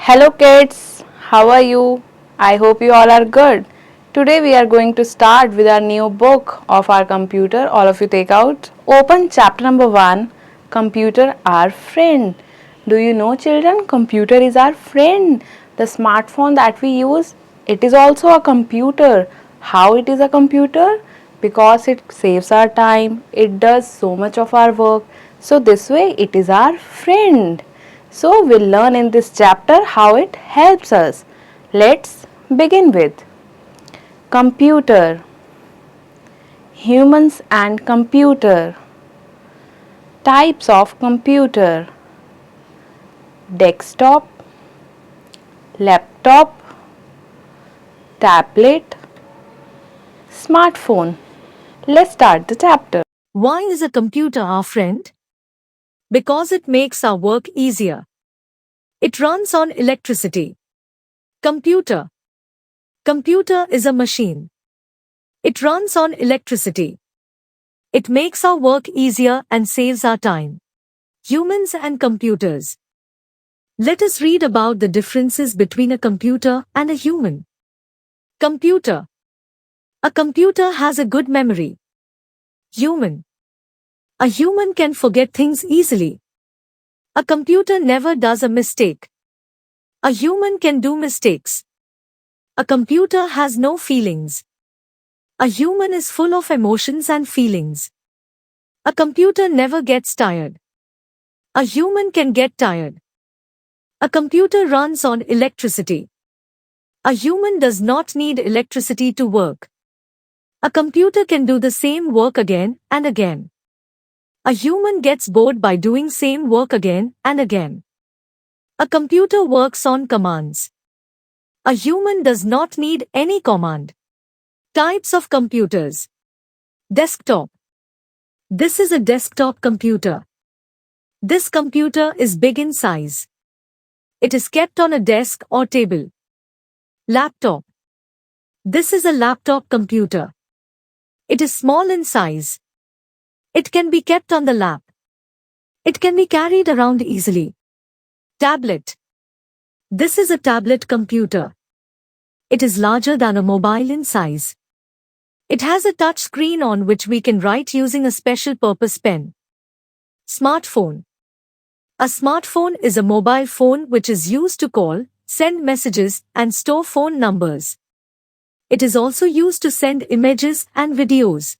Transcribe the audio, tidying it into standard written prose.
Hello kids, how are you? I hope you all are good. Today we are going to start with our new book of our computer. All of you take out. Open chapter number 1, Computer our friend. Do you know children, computer is our friend. The smartphone that we use, it is also a computer. How it is a computer? Because it saves our time, it does so much of our work. So this way it is our friend. So we'll learn in this chapter how it helps us. Let's begin with computer, humans and computer, types of computer, desktop, laptop, tablet, smartphone. Let's start the chapter. Why is a computer our friend? Because it makes our work easier. It runs on electricity. Computer. Computer is a machine. It runs on electricity. It makes our work easier and saves our time. Humans and computers. Let us read about the differences between a computer and a human. Computer. A computer has a good memory. Human. A human can forget things easily. A computer never does a mistake. A human can do mistakes. A computer has no feelings. A human is full of emotions and feelings. A computer never gets tired. A human can get tired. A computer runs on electricity. A human does not need electricity to work. A computer can do the same work again and again. A human gets bored by doing same work again and again. A computer works on commands. A human does not need any command. Types of computers. Desktop. This is a desktop computer. This computer is big in size. It is kept on a desk or table. Laptop. This is a laptop computer. It is small in size. It can be kept on the lap. It can be carried around easily. Tablet. This is a tablet computer. It is larger than a mobile in size. It has a touch screen on which we can write using a special purpose pen. Smartphone. A smartphone is a mobile phone which is used to call, send messages, and store phone numbers. It is also used to send images and videos.